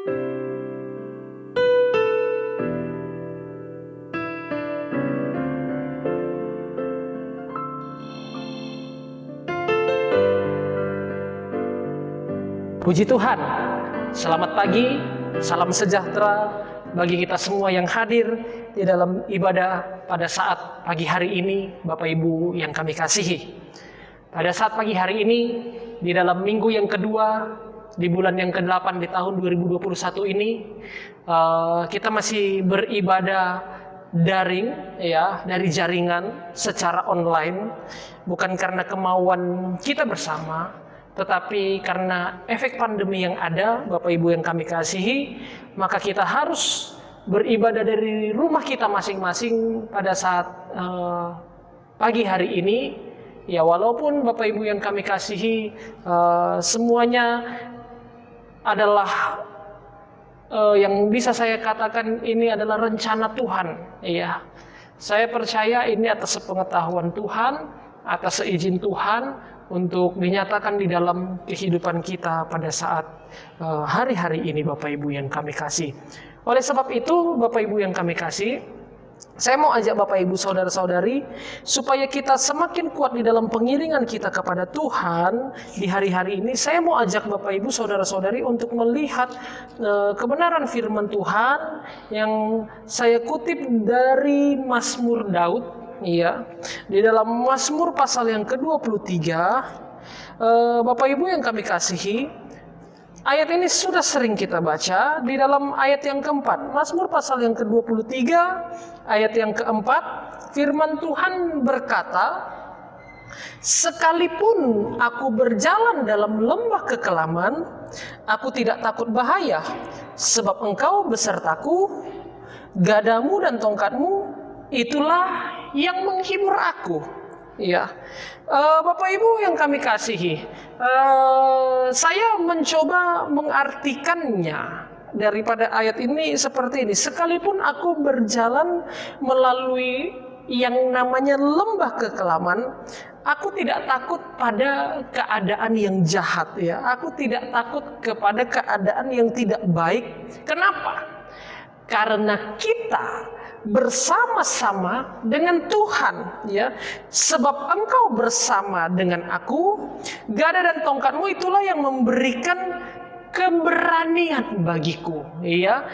Puji Tuhan, selamat pagi, salam sejahtera bagi kita semua yang hadir di dalam ibadah pada saat pagi hari ini, Bapak Ibu yang kami kasihi. Pada saat pagi hari ini, di dalam minggu yang kedua, di bulan yang ke-8 di tahun 2021 ini, kita masih beribadah daring, ya, dari jaringan secara online, bukan karena kemauan kita bersama, tetapi karena efek pandemi yang ada, Bapak Ibu yang kami kasihi, maka kita harus beribadah dari rumah kita masing-masing pada saat pagi hari ini. Ya, walaupun Bapak Ibu yang kami kasihi, semuanya adalah yang bisa saya katakan ini adalah rencana Tuhan. Ya, saya percaya ini atas sepengetahuan Tuhan, atas seizin Tuhan, untuk dinyatakan di dalam kehidupan kita pada saat hari-hari ini, Bapak Ibu yang kami kasih. Oleh sebab itu, Bapak Ibu yang kami kasih, saya mau ajak Bapak Ibu saudara-saudari supaya kita semakin kuat di dalam pengiringan kita kepada Tuhan di hari-hari ini. Saya mau ajak Bapak Ibu saudara-saudari untuk melihat kebenaran firman Tuhan yang saya kutip dari Mazmur Daud. Iya, di dalam Mazmur pasal yang ke-23, Bapak Ibu yang kami kasihi, ayat ini sudah sering kita baca di dalam ayat yang keempat. Mazmur pasal yang ke-23, ayat yang keempat, firman Tuhan berkata, "Sekalipun aku berjalan dalam lembah kekelaman, aku tidak takut bahaya, sebab Engkau besertaku, gadamu dan tongkatmu, itulah yang menghibur aku." Ya, Bapak Ibu yang kami kasihi, saya mencoba mengartikannya daripada ayat ini seperti ini. Sekalipun aku berjalan melalui yang namanya lembah kekelaman, aku tidak takut pada keadaan yang jahat. Ya, aku tidak takut kepada keadaan yang tidak baik. Kenapa? Karena kita bersama-sama dengan Tuhan, ya. Sebab Engkau bersama dengan aku, gada dan tongkatmu itulah yang memberikan keberanian bagiku, ya.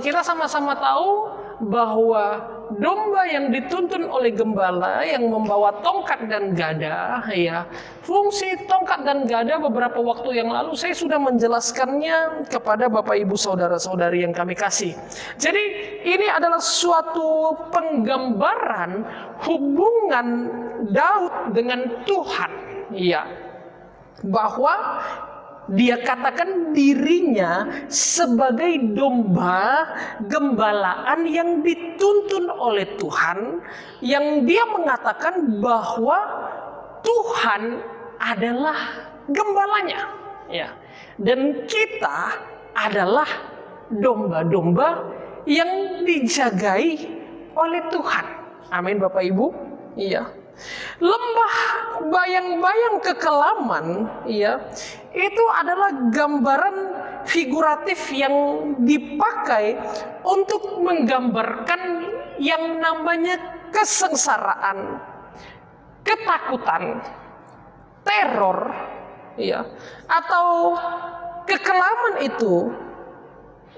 Kita sama-sama tahu bahwa domba yang dituntun oleh gembala yang membawa tongkat dan gada, ya. Fungsi tongkat dan gada beberapa waktu yang lalu saya sudah menjelaskannya kepada Bapak Ibu saudara-saudari yang kami kasih. Jadi ini adalah suatu penggambaran hubungan Daud dengan Tuhan, ya. Bahwa dia katakan dirinya sebagai domba gembalaan yang dituntun oleh Tuhan, yang dia mengatakan bahwa Tuhan adalah gembalanya, ya. Dan kita adalah domba-domba yang dijagai oleh Tuhan. Amin, Bapak Ibu. Iya. Lembah bayang-bayang kekelaman, ya, itu adalah gambaran figuratif yang dipakai untuk menggambarkan yang namanya kesengsaraan, ketakutan, teror, ya, atau kekelaman itu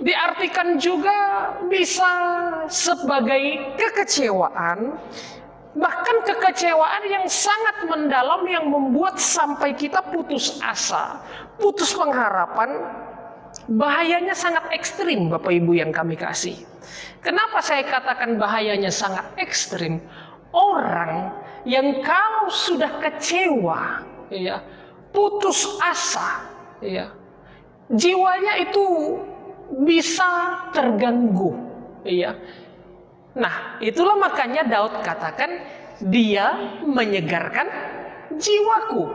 diartikan juga bisa sebagai kekecewaan. Bahkan kekecewaan yang sangat mendalam yang membuat sampai kita putus asa, putus pengharapan. Bahayanya sangat ekstrim, Bapak Ibu yang kami kasih. Kenapa saya katakan bahayanya sangat ekstrim? Orang yang kalau sudah kecewa, ya, putus asa, ya, jiwanya itu bisa terganggu, ya. Nah, itulah makanya Daud katakan dia menyegarkan jiwaku.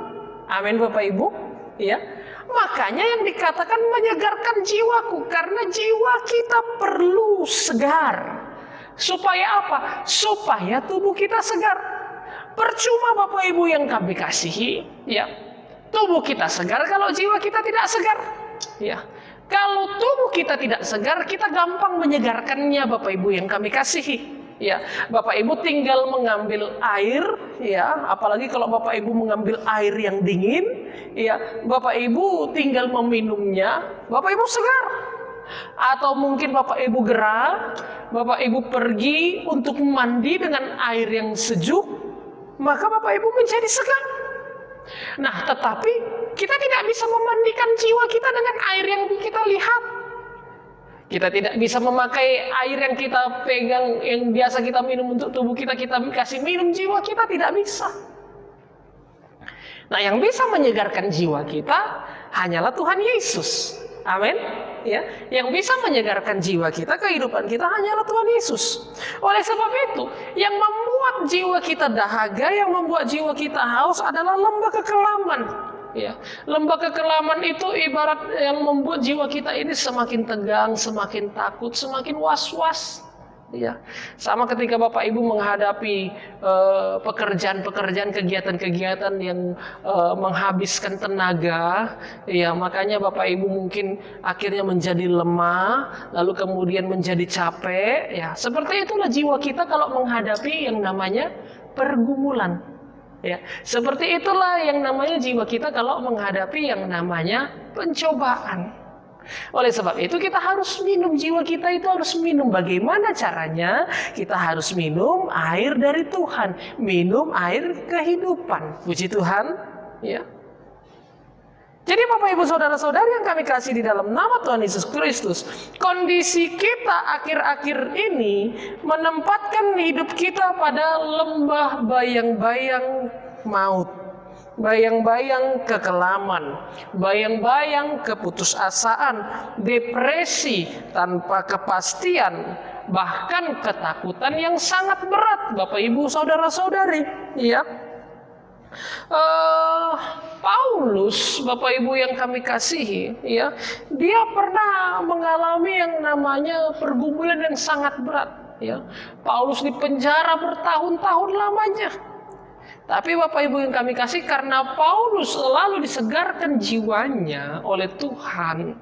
Amin, Bapak Ibu. Ya, makanya yang dikatakan menyegarkan jiwaku, karena jiwa kita perlu segar. Supaya apa? Supaya tubuh kita segar. Percuma Bapak Ibu yang kami kasihi, ya, tubuh kita segar kalau jiwa kita tidak segar. Ya, Kalau tubuh kita tidak segar, kita gampang menyegarkannya, Bapak Ibu yang kami kasihi. Ya, Bapak Ibu tinggal mengambil air, ya, apalagi kalau Bapak Ibu mengambil air yang dingin, ya, Bapak Ibu tinggal meminumnya, Bapak Ibu segar. Atau mungkin Bapak Ibu gerah, Bapak Ibu pergi untuk mandi dengan air yang sejuk, maka Bapak Ibu menjadi segar. Nah, tetapi kita tidak bisa memandikan jiwa kita dengan air yang kita lihat. Kita tidak bisa memakai air yang kita pegang, yang biasa kita minum untuk tubuh kita, kita kasih minum jiwa kita, tidak bisa. Nah, yang bisa menyegarkan jiwa kita hanyalah Tuhan Yesus. Amin. Ya, yang bisa menyegarkan jiwa kita, kehidupan kita hanyalah Tuhan Yesus. Oleh sebab itu, yang membuat jiwa kita dahaga, yang membuat jiwa kita haus adalah lembah kekelaman. Ya, lembah kekelaman itu ibarat yang membuat jiwa kita ini semakin tegang, semakin takut, semakin was-was. Ya, sama ketika Bapak Ibu menghadapi pekerjaan-pekerjaan, kegiatan-kegiatan yang menghabiskan tenaga, ya makanya Bapak Ibu mungkin akhirnya menjadi lemah, lalu kemudian menjadi capek. Ya, seperti itulah jiwa kita kalau menghadapi yang namanya pergumulan. Ya, seperti itulah yang namanya jiwa kita kalau menghadapi yang namanya pencobaan. Oleh sebab itu kita harus minum, jiwa kita itu harus minum. Bagaimana caranya? Kita harus minum air dari Tuhan, minum air kehidupan. Puji Tuhan. Ya. Jadi Bapak Ibu Saudara-saudari yang kami kasih di dalam nama Tuhan Yesus Kristus, kondisi kita akhir-akhir ini menempatkan hidup kita pada lembah bayang-bayang maut, bayang-bayang kekelaman, bayang-bayang keputusasaan, depresi tanpa kepastian, bahkan ketakutan yang sangat berat, Bapak Ibu Saudara-saudari. Ya. Paulus, Bapak Ibu yang kami kasihi, ya, dia pernah mengalami yang namanya pergumulan yang sangat berat. Ya. Paulus dipenjara bertahun-tahun lamanya. Tapi Bapak Ibu yang kami kasih, karena Paulus selalu disegarkan jiwanya oleh Tuhan,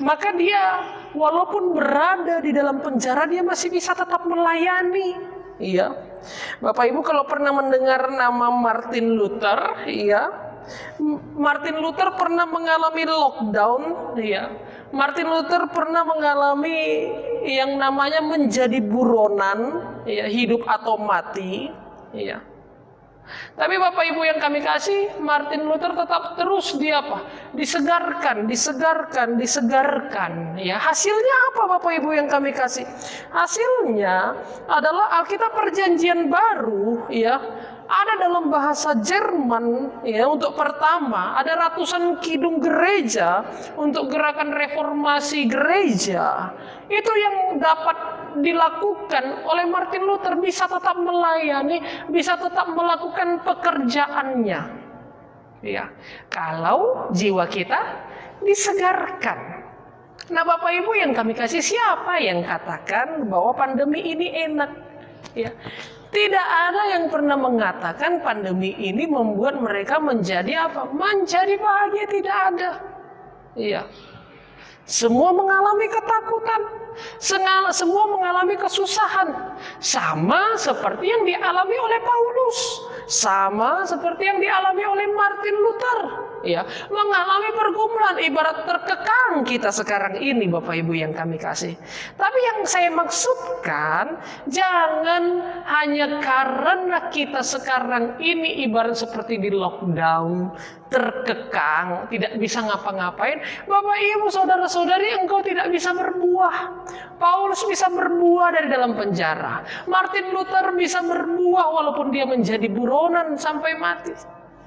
maka dia walaupun berada di dalam penjara, dia masih bisa tetap melayani. Iya, Bapak Ibu kalau pernah mendengar nama Martin Luther, iya, Martin Luther pernah mengalami lockdown, iya. Martin Luther pernah mengalami yang namanya menjadi buronan, iya, hidup atau mati, iya. Tapi Bapak Ibu yang kami kasih, Martin Luther tetap terus disegarkan. Ya, hasilnya apa Bapak Ibu yang kami kasih? Hasilnya adalah Alkitab Perjanjian Baru, ya, ada dalam bahasa Jerman, ya, untuk pertama ada ratusan kidung gereja untuk gerakan reformasi gereja. Itu yang dapat dilakukan oleh Martin Luther, bisa tetap melayani, bisa tetap melakukan pekerjaannya. Ya, kalau jiwa kita disegarkan. Nah, Bapak Ibu yang kami kasih, siapa yang katakan bahwa pandemi ini enak? Ya. Tidak ada yang pernah mengatakan pandemi ini membuat mereka menjadi apa? Menjadi bahagia, tidak ada. Iya. Semua mengalami ketakutan, semua mengalami kesusahan, sama seperti yang dialami oleh Paulus, sama seperti yang dialami oleh Martin Luther, ya, mengalami pergumulan, ibarat terkekang kita sekarang ini, Bapak Ibu yang kami kasih. Tapi yang saya maksudkan, jangan hanya karena kita sekarang ini ibarat seperti di lockdown, terkekang, tidak bisa ngapa-ngapain, Bapak Ibu saudara-saudari, engkau tidak bisa berbuah. Paulus bisa berbuah dari dalam penjara, Martin Luther bisa berbuah walaupun dia menjadi buronan sampai mati.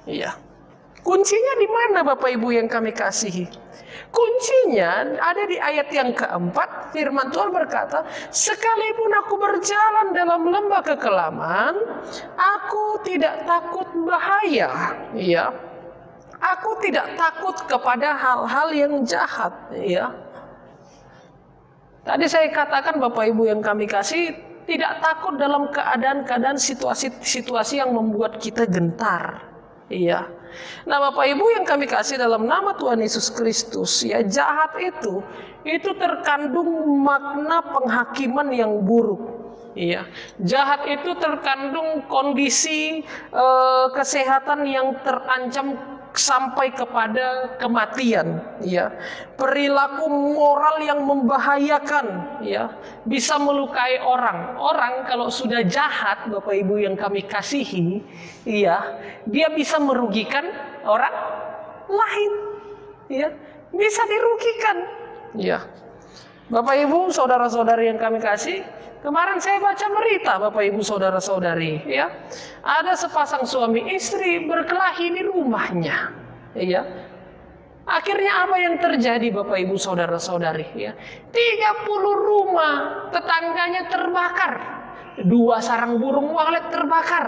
Iya. Kuncinya di mana Bapak Ibu yang kami kasihi? Kuncinya ada di ayat yang keempat. Firman Tuhan berkata, sekalipun aku berjalan dalam lembah kekelaman, aku tidak takut bahaya. Iya. Aku tidak takut kepada hal-hal yang jahat, ya. Tadi saya katakan Bapak Ibu yang kami kasih, tidak takut dalam keadaan-keadaan situasi-situasi yang membuat kita gentar. Iya. Nah, Bapak Ibu yang kami kasih dalam nama Tuhan Yesus Kristus, ya, jahat itu terkandung makna penghakiman yang buruk. Iya. Jahat itu terkandung kondisi kesehatan yang terancam sampai kepada kematian, ya. Perilaku moral yang membahayakan, ya, bisa melukai orang. Orang kalau sudah jahat, Bapak Ibu yang kami kasihi, ya, dia bisa merugikan orang lain, ya, bisa dirugikan, ya. Bapak Ibu, saudara-saudari yang kami kasih, kemarin saya baca berita, Bapak Ibu saudara-saudari, ya. Ada sepasang suami istri berkelahi di rumahnya, ya. Akhirnya apa yang terjadi, Bapak Ibu saudara-saudari, ya? 30 rumah tetangganya terbakar. 2 sarang burung walet terbakar.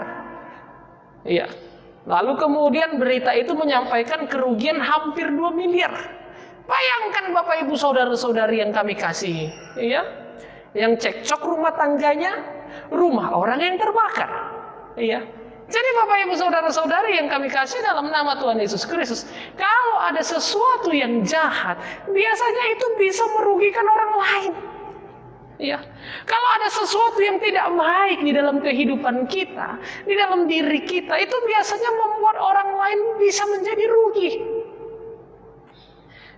Ya. Lalu kemudian berita itu menyampaikan kerugian hampir 2 miliar. Bayangkan Bapak Ibu saudara-saudari yang kami kasih, ya. Yang cekcok rumah tangganya, rumah orang yang terbakar, ya. Jadi Bapak Ibu saudara-saudari yang kami kasih dalam nama Tuhan Yesus Kristus, kalau ada sesuatu yang jahat, biasanya itu bisa merugikan orang lain, ya. Kalau ada sesuatu yang tidak baik di dalam kehidupan kita, di dalam diri kita, itu biasanya membuat orang lain bisa menjadi rugi.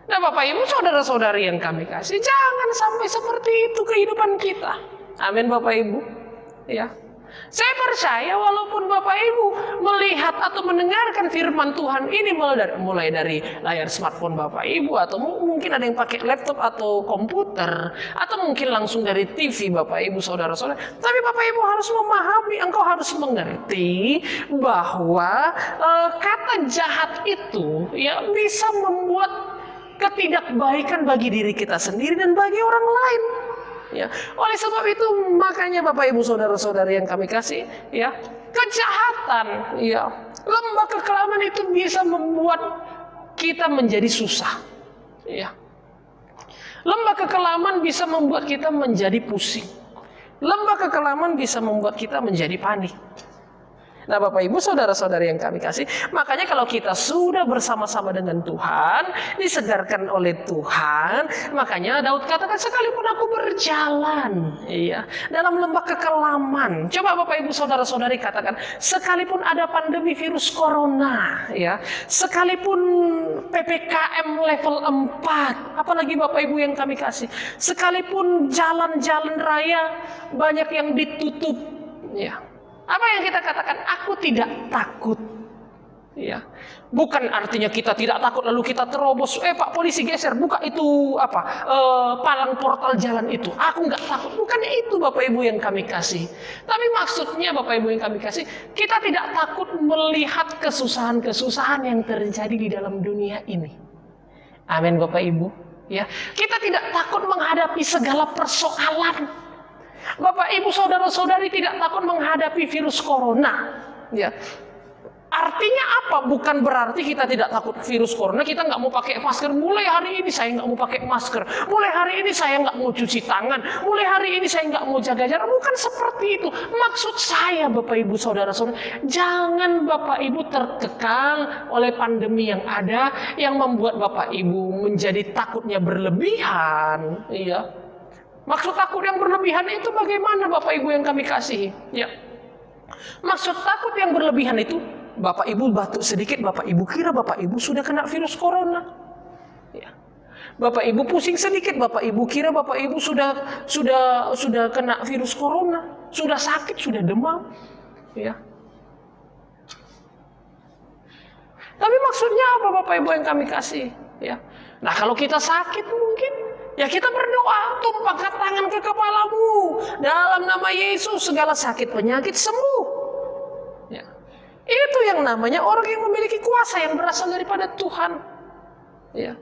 Nah, Bapak Ibu saudara-saudari yang kami kasih, jangan sampai seperti itu kehidupan kita. Amin Bapak Ibu. Ya. Saya percaya walaupun Bapak Ibu melihat atau mendengarkan firman Tuhan ini mulai dari layar smartphone Bapak Ibu, atau mungkin ada yang pakai laptop atau komputer, atau mungkin langsung dari TV Bapak Ibu saudara-saudara. Tapi Bapak Ibu harus memahami, engkau harus mengerti bahwa kata jahat itu, ya, bisa membuat ketidakbaikan bagi diri kita sendiri dan bagi orang lain, ya. Oleh sebab itu makanya Bapak Ibu saudara-saudari yang kami kasih, ya, kejahatan, ya, lembah kekelaman itu bisa membuat kita menjadi susah, ya. Lembah kekelaman bisa membuat kita menjadi pusing. Lembah kekelaman bisa membuat kita menjadi panik. Nah, Bapak Ibu saudara-saudari yang kami kasih, makanya kalau kita sudah bersama-sama dengan Tuhan, disegarkan oleh Tuhan, makanya Daud katakan, sekalipun aku berjalan, iya, dalam lembah kekelaman. Coba Bapak Ibu saudara-saudari katakan, sekalipun ada pandemi virus corona, ya, sekalipun PPKM level 4, apalagi Bapak Ibu yang kami kasih, sekalipun jalan-jalan raya banyak yang ditutup, ya. Apa yang kita katakan? Aku tidak takut, ya. Bukan artinya kita tidak takut lalu kita terobos. Pak polisi geser, buka itu palang portal jalan itu. Aku nggak takut. Bukan itu Bapak Ibu yang kami kasih. Tapi maksudnya Bapak Ibu yang kami kasih, kita tidak takut melihat kesusahan-kesusahan yang terjadi di dalam dunia ini. Amin Bapak Ibu. Ya, kita tidak takut menghadapi segala persoalan. Bapak Ibu saudara-saudari tidak takut menghadapi virus corona, ya. Artinya apa? Bukan berarti kita tidak takut virus corona, kita nggak mau pakai masker. Mulai hari ini saya nggak mau pakai masker. Mulai hari ini saya nggak mau cuci tangan. Mulai hari ini saya nggak mau jaga jarak. Bukan seperti itu. Maksud saya Bapak Ibu saudara-saudara, jangan Bapak Ibu terkekang oleh pandemi yang ada, yang membuat Bapak Ibu menjadi takutnya berlebihan, iya. Maksud takut yang berlebihan itu bagaimana Bapak Ibu yang kami kasihi? Ya. Maksud takut yang berlebihan itu, Bapak Ibu batuk sedikit, Bapak Ibu kira Bapak Ibu sudah kena virus corona. Ya. Bapak Ibu pusing sedikit, Bapak Ibu kira Bapak Ibu sudah kena virus corona, sudah sakit, sudah demam. Ya. Tapi maksudnya apa Bapak Ibu yang kami kasih? Ya. Nah, kalau kita sakit mungkin, ya kita berdoa, tumpangkan tangan ke kepalamu, dalam nama Yesus segala sakit penyakit sembuh. Ya. Itu yang namanya orang yang memiliki kuasa yang berasal daripada Tuhan. Ya.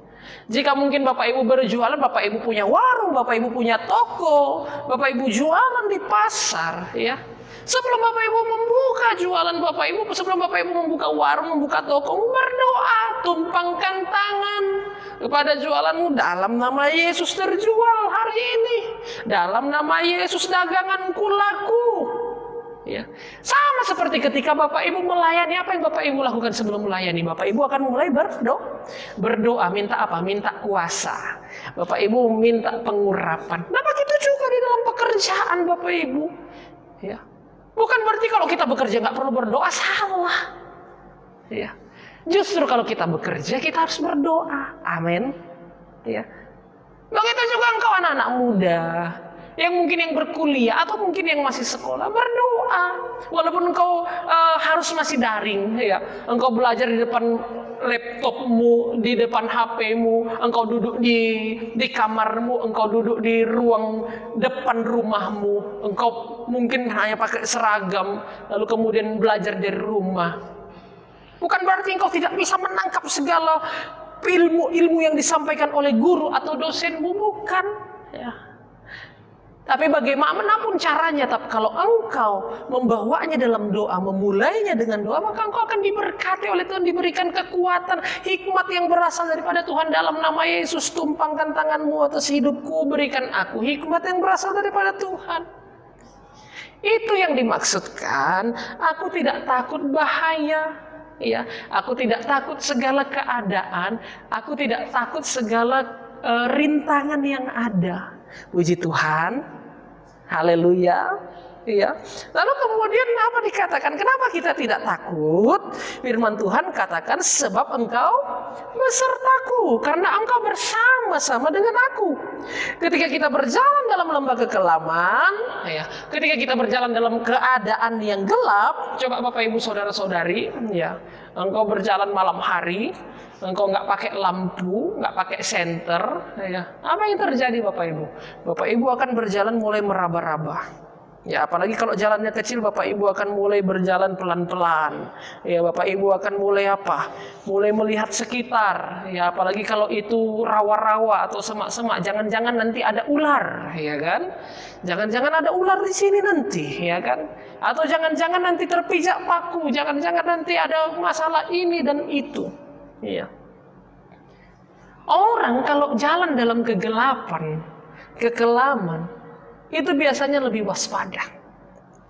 Jika mungkin Bapak Ibu berjualan, Bapak Ibu punya warung, Bapak Ibu punya toko, Bapak Ibu jualan di pasar, ya. Sebelum Bapak Ibu membuka jualan Bapak Ibu, sebelum Bapak Ibu membuka warung, membuka toko, berdoa, tumpangkan tangan kepada jualanmu, dalam nama Yesus terjual hari ini, dalam nama Yesus daganganku laku, Ya. Sama seperti ketika Bapak Ibu melayani, apa yang Bapak Ibu lakukan sebelum melayani? Bapak Ibu akan mulai berdoa, minta apa? Minta kuasa. Bapak Ibu minta pengurapan. Nah, begitu juga di dalam pekerjaan Bapak Ibu. Ya. Bukan berarti kalau kita bekerja nggak perlu berdoa, salah. Ya. Justru kalau kita bekerja, kita harus berdoa. Amin. Ya. Begitu juga engkau anak-anak muda, yang mungkin yang berkuliah atau mungkin yang masih sekolah, berdoa. Walaupun engkau harus masih daring, ya, engkau belajar di depan laptopmu, di depan HP-mu, engkau duduk di kamarmu, engkau duduk di ruang depan rumahmu, engkau mungkin hanya pakai seragam, lalu kemudian belajar dari rumah. Bukan berarti engkau tidak bisa menangkap segala ilmu yang disampaikan oleh guru atau dosenmu, bukan, ya. Tapi bagaimanapun caranya, tapi kalau engkau membawanya dalam doa, memulainya dengan doa, maka engkau akan diberkati oleh Tuhan, diberikan kekuatan, hikmat yang berasal daripada Tuhan. Dalam nama Yesus, tumpangkan tanganmu atas hidupku, berikan aku hikmat yang berasal daripada Tuhan. Itu yang dimaksudkan, aku tidak takut bahaya. Ya, aku tidak takut segala keadaan, aku tidak takut segala rintangan yang ada. Puji Tuhan, haleluya. Ya. Lalu kemudian apa dikatakan? Kenapa kita tidak takut? Firman Tuhan katakan, sebab engkau besertaku, karena engkau bersama-sama dengan aku. Ketika kita berjalan dalam lembah kekelaman, ya, ketika kita berjalan dalam keadaan yang gelap, coba Bapak Ibu saudara-saudari, ya, engkau berjalan malam hari, engkau nggak pakai lampu, nggak pakai senter, ya, apa yang terjadi Bapak Ibu? Bapak Ibu akan berjalan mulai meraba-raba. Ya, apalagi kalau jalannya kecil, Bapak Ibu akan mulai berjalan pelan-pelan. Ya, Bapak Ibu akan mulai apa? Mulai melihat sekitar. Ya, apalagi kalau itu rawa-rawa atau semak-semak, jangan-jangan nanti ada ular, ya kan? Jangan-jangan ada ular di sini nanti, ya kan? Atau jangan-jangan nanti terpijak paku, jangan-jangan nanti ada masalah ini dan itu. Iya. Orang kalau jalan dalam kegelapan, kekelaman, itu biasanya lebih waspada.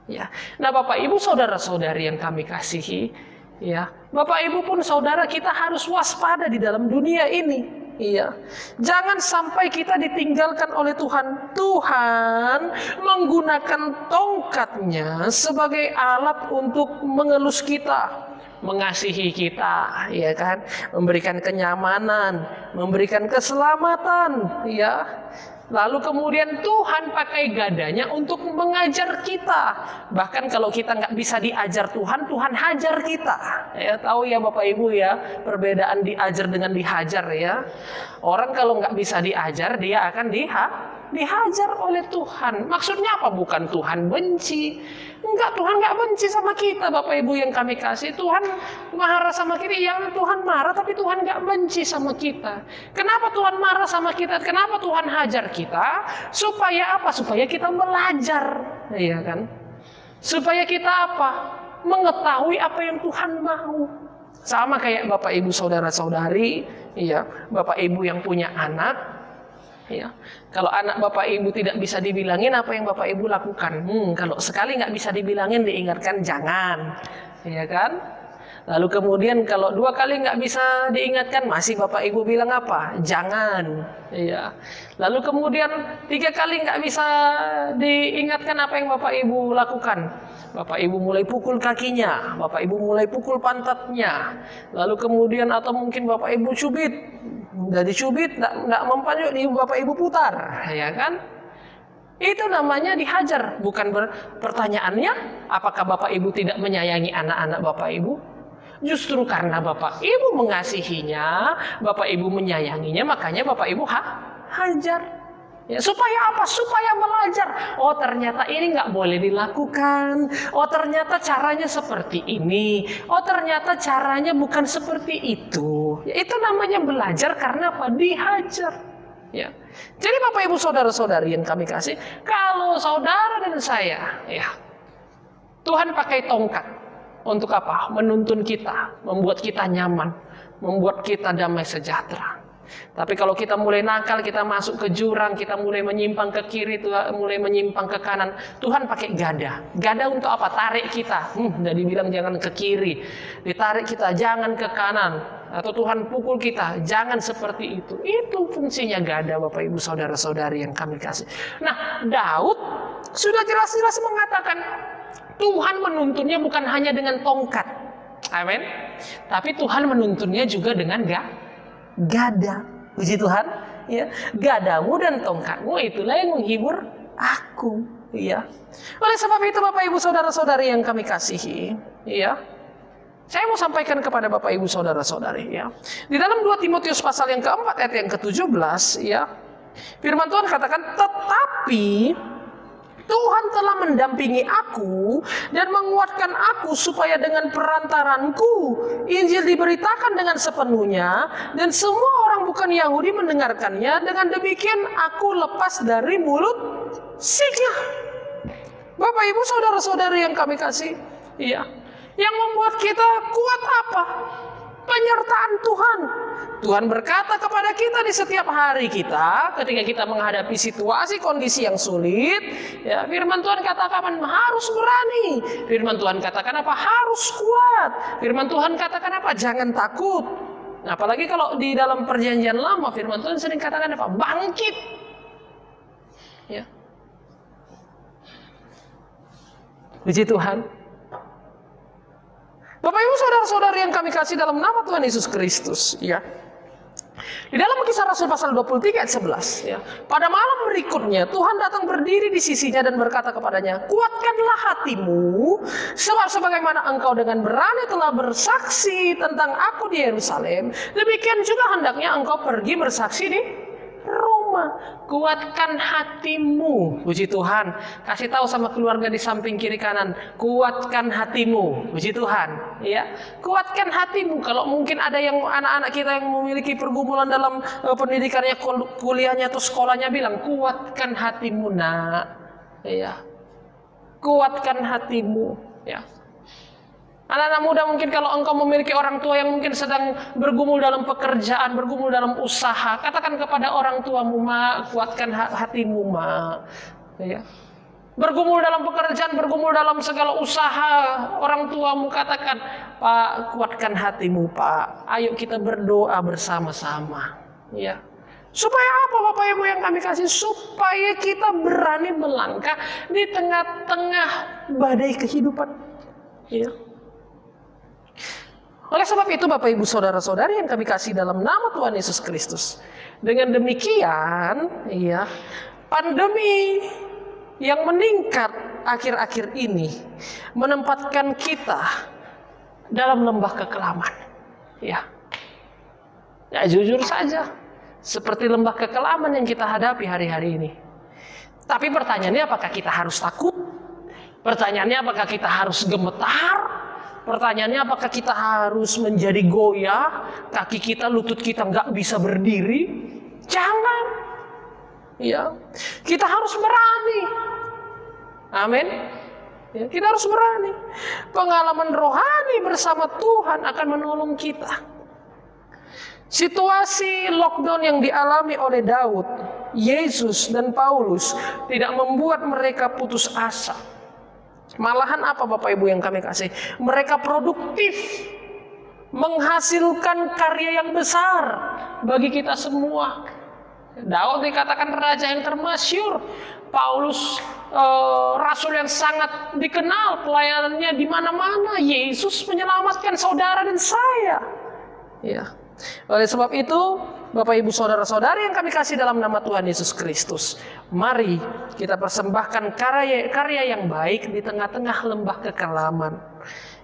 Ya. Nah, Bapak Ibu saudara-saudari yang kami kasihi, ya. Bapak Ibu pun saudara, kita harus waspada di dalam dunia ini. Iya. Jangan sampai kita ditinggalkan oleh Tuhan. Tuhan menggunakan tongkatnya sebagai alat untuk mengelus kita, mengasihi kita, ya kan? Memberikan kenyamanan, memberikan keselamatan, ya. Lalu kemudian Tuhan pakai gadanya untuk mengajar kita. Bahkan kalau kita nggak bisa diajar Tuhan, Tuhan hajar kita. Ya, tahu ya Bapak Ibu ya, perbedaan diajar dengan dihajar ya. Orang kalau nggak bisa diajar, dia akan dihajar oleh Tuhan. Maksudnya apa? Bukan Tuhan benci. Enggak, Tuhan nggak benci sama kita, Bapak Ibu yang kami kasih. Tuhan marah sama kita, ya Tuhan marah, tapi Tuhan nggak benci sama kita. Kenapa Tuhan marah sama kita? Kenapa Tuhan hajar kita? Supaya apa? Supaya kita belajar, ya kan? Supaya kita apa? Mengetahui apa yang Tuhan mau. Sama kayak Bapak Ibu saudara-saudari, ya, Bapak Ibu yang punya anak. Ya. Kalau anak Bapak Ibu tidak bisa dibilangin, apa yang Bapak Ibu lakukan? Kalau sekali nggak bisa dibilangin, diingatkan jangan, ya kan? Lalu kemudian kalau 2 kali nggak bisa diingatkan, masih Bapak Ibu bilang apa? Jangan, ya. Lalu kemudian 3 kali nggak bisa diingatkan, apa yang Bapak Ibu lakukan? Bapak Ibu mulai pukul kakinya, Bapak Ibu mulai pukul pantatnya. Lalu kemudian atau mungkin Bapak Ibu cubit. Udah dicubit, nggak mempan, yuk Bapak Ibu putar, ya kan? Itu namanya dihajar. Bukan pertanyaannya, apakah Bapak Ibu tidak menyayangi anak-anak Bapak Ibu? Justru karena Bapak Ibu mengasihinya, Bapak Ibu menyayanginya, makanya Bapak Ibu hajar. Ya, supaya apa? Supaya belajar. Oh, ternyata ini nggak boleh dilakukan. Oh, ternyata caranya seperti ini. Oh, ternyata caranya bukan seperti itu. Ya, itu namanya belajar karena apa? Dihajar. Ya. Jadi Bapak Ibu saudara-saudari yang kami kasih, kalau saudara dan saya, ya, Tuhan pakai tongkat untuk apa? Menuntun kita, membuat kita nyaman, membuat kita damai sejahtera. Tapi kalau kita mulai nakal, kita masuk ke jurang, kita mulai menyimpang ke kiri, mulai menyimpang ke kanan, Tuhan pakai gada. Gada untuk apa? Tarik kita. Jadi bilang jangan ke kiri, ditarik kita jangan ke kanan. Atau Tuhan pukul kita, jangan seperti itu. Itu fungsinya gada, Bapak Ibu Saudara-saudari yang kami kasih. Nah, Daud sudah jelas-jelas mengatakan Tuhan menuntunnya bukan hanya dengan tongkat. Amin. Tapi Tuhan menuntunnya juga dengan gada. Puji Tuhan, ya. Gadamu dan tongkatmu itulah yang menghibur aku, ya. Oleh sebab itu Bapak Ibu Saudara-saudari yang kami kasihi, ya. Saya mau sampaikan kepada Bapak Ibu Saudara-saudari, ya. Di dalam 2 Timotius pasal yang keempat ayat yang ke-17, ya. Firman Tuhan katakan, tetapi Tuhan telah mendampingi aku dan menguatkan aku supaya dengan perantaranku Injil diberitakan dengan sepenuhnya dan semua orang bukan Yahudi mendengarkannya. Dengan demikian aku lepas dari mulut singa. Bapak Ibu Saudara-saudari yang kami kasih, iya. Yang membuat kita kuat apa? Penyertaan Tuhan. Tuhan berkata kepada kita di setiap hari kita, ketika kita menghadapi situasi kondisi yang sulit, ya, firman Tuhan katakan harus berani. Firman Tuhan katakan apa? Harus kuat. Firman Tuhan katakan apa? Jangan takut. Apalagi kalau di dalam perjanjian lama, firman Tuhan sering katakan apa? Bangkit. Ya. Puji Tuhan. Bapak Ibu Saudara-saudari yang kami kasih dalam nama Tuhan Yesus Kristus, ya. Di dalam Kisah Rasul pasal 23 ayat 11, ya. Pada malam berikutnya Tuhan datang berdiri di sisinya dan berkata kepadanya, kuatkanlah hatimu, sebab sebagaimana engkau dengan berani telah bersaksi tentang aku di Yerusalem, demikian juga hendaknya engkau pergi bersaksi di Roma. Kuatkan hatimu. Puji Tuhan. Kasih tahu sama keluarga di samping kiri kanan, kuatkan hatimu. Puji Tuhan, ya. Kuatkan hatimu. Kalau mungkin ada yang anak-anak kita yang memiliki pergumulan dalam pendidikannya, kuliahnya atau sekolahnya, bilang kuatkan hatimu, nak. Ya. Kuatkan hatimu, ya. Anak-anak muda, mungkin kalau engkau memiliki orang tua yang mungkin sedang bergumul dalam pekerjaan, bergumul dalam usaha, katakan kepada orang tuamu, mak, kuatkan hatimu, mak. Ya. Bergumul dalam pekerjaan, bergumul dalam segala usaha, orang tuamu katakan, Pak, kuatkan hatimu, Pak. Ayo kita berdoa bersama-sama. Ya. Supaya apa Bapak Ibu yang kami kasih? Supaya kita berani melangkah di tengah-tengah badai kehidupan. Ya. Oleh sebab itu Bapak Ibu Saudara-saudari yang kami kasih dalam nama Tuhan Yesus Kristus, dengan demikian, ya, pandemi yang meningkat akhir-akhir ini menempatkan kita dalam lembah kekelaman. Ya, jujur saja, seperti lembah kekelaman yang kita hadapi hari-hari ini. Tapi pertanyaannya, apakah kita harus takut? Pertanyaannya, apakah kita harus gemetar? Pertanyaannya, apakah kita harus menjadi goyah, kaki kita, lutut kita nggak bisa berdiri? Jangan. Ya, kita harus berani. Amin. Ya, kita harus berani. Pengalaman rohani bersama Tuhan akan menolong kita. Situasi lockdown yang dialami oleh Daud, Yesus, dan Paulus tidak membuat mereka putus asa. Malahan apa Bapak Ibu yang kami kasih? Mereka produktif, menghasilkan karya yang besar bagi kita semua. Daud dikatakan raja yang termasyur, Paulus rasul yang sangat dikenal, pelayanannya di mana-mana. Yesus menyelamatkan saudara dan saya. Ya. Oleh sebab itu, Bapak Ibu Saudara-saudari yang kami kasih dalam nama Tuhan Yesus Kristus, mari kita persembahkan karya yang baik di tengah-tengah lembah kekelaman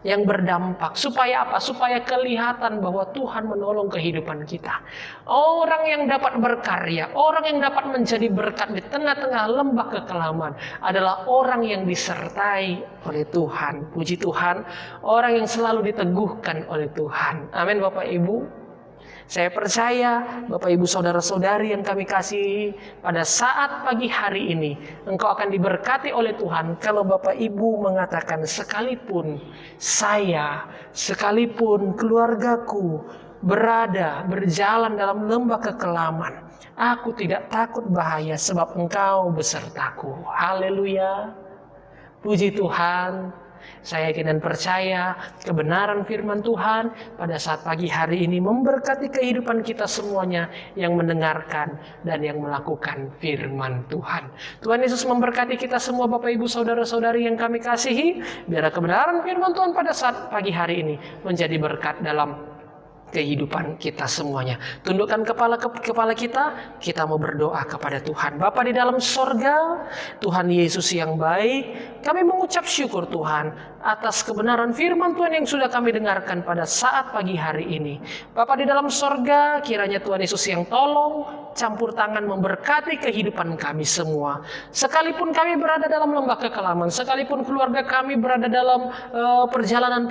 yang berdampak. Supaya apa? Supaya kelihatan bahwa Tuhan menolong kehidupan kita. Orang yang dapat berkarya, orang yang dapat menjadi berkat di tengah-tengah lembah kekelaman adalah orang yang disertai oleh Tuhan. Puji Tuhan, orang yang selalu diteguhkan oleh Tuhan. Amin Bapak Ibu. Saya percaya Bapak Ibu Saudara-saudari yang kami kasih, pada saat pagi hari ini engkau akan diberkati oleh Tuhan kalau Bapak Ibu mengatakan, sekalipun saya, sekalipun keluargaku berjalan dalam lembah kekelaman, aku tidak takut bahaya sebab Engkau besertaku. Haleluya. Puji Tuhan. Saya yakin dan percaya kebenaran firman Tuhan pada saat pagi hari ini memberkati kehidupan kita semuanya yang mendengarkan dan yang melakukan firman Tuhan. Tuhan Yesus memberkati kita semua Bapak Ibu Saudara-saudari yang kami kasihi. Biar kebenaran firman Tuhan pada saat pagi hari ini menjadi berkat dalam kehidupan kita semuanya. Tundukkan kepala kita mau berdoa kepada Tuhan. Bapa di dalam sorga, Tuhan Yesus yang baik, kami mengucap syukur Tuhan atas kebenaran firman Tuhan yang sudah kami dengarkan pada saat pagi hari ini. Bapa di dalam sorga, kiranya Tuhan Yesus yang tolong campur tangan memberkati kehidupan kami semua. Sekalipun kami berada dalam lembah kekelaman, sekalipun keluarga kami berada dalam perjalanan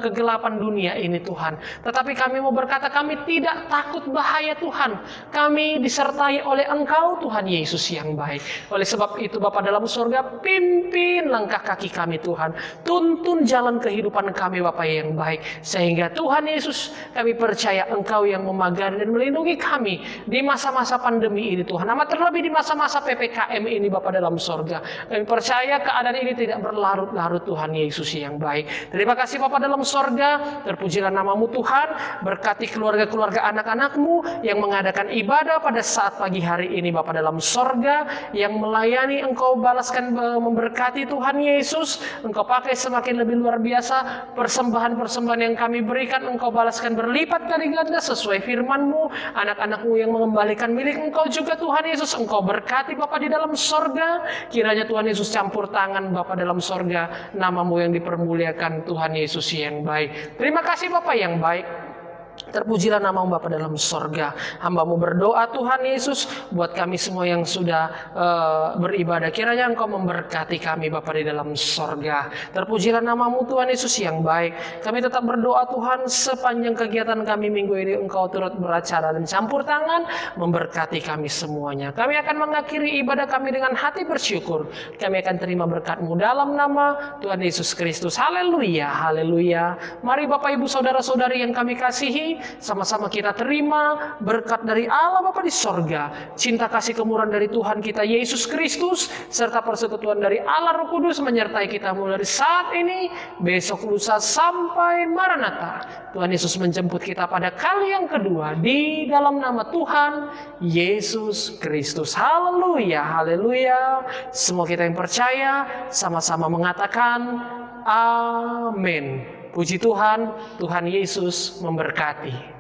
kegelapan dunia ini Tuhan. Tetapi kami mau berkata kami tidak takut bahaya Tuhan. Kami disertai oleh Engkau Tuhan Yesus yang baik. Oleh sebab itu Bapa dalam surga, pimpin langkah kaki kami Tuhan. Tuntun jalan kehidupan kami Bapa yang baik. Sehingga Tuhan Yesus, kami percaya Engkau yang memagari dan melindungi kami di masa-masa pandemi ini Tuhan. Amat terlebih di masa-masa PPKM ini Bapa dalam sorga. Kami percaya keadaan ini tidak berlarut-larut Tuhan Yesus yang baik. Terima kasih Bapa dalam sorga. Terpujilah namamu Tuhan. Berkati keluarga-keluarga anak-anakmu yang mengadakan ibadah pada saat pagi hari ini Bapa dalam sorga. Yang melayani Engkau balaskan memberkati Tuhan Yesus. Engkau pakai semakin lebih luar biasa. Persembahan-persembahan yang kami berikan Engkau balaskan berlipat kali ganda sesuai firman-Mu. Anak-anakmu yang mengembalikan milik Engkau juga Tuhan Yesus. Engkau berkati Bapa di dalam sorga. Kiranya Tuhan Yesus campur tangan Bapa dalam sorga. Namamu yang dipermuliakan Tuhan Yesus yang baik. Terima kasih Bapa yang baik. Terpujilah namamu Bapa dalam sorga. Hamba-Mu berdoa Tuhan Yesus buat kami semua yang sudah beribadah. Kiranya Engkau memberkati kami Bapa di dalam sorga. Terpujilah namamu Tuhan Yesus yang baik. Kami tetap berdoa Tuhan sepanjang kegiatan kami minggu ini Engkau turut beracara dan campur tangan memberkati kami semuanya. Kami akan mengakhiri ibadah kami dengan hati bersyukur. Kami akan terima berkat-Mu dalam nama Tuhan Yesus Kristus. Haleluya, haleluya. Mari Bapak Ibu Saudara-saudari yang kami kasihi, sama-sama kita terima berkat dari Allah Bapa di sorga, cinta kasih kemurahan dari Tuhan kita Yesus Kristus, serta persekutuan dari Allah Roh Kudus menyertai kita mulai dari saat ini, besok, lusa, sampai Maranatha. Tuhan Yesus menjemput kita pada kali yang kedua di dalam nama Tuhan Yesus Kristus. Haleluya, haleluya. Semua kita yang percaya sama-sama mengatakan amin. Puji Tuhan, Tuhan Yesus memberkati.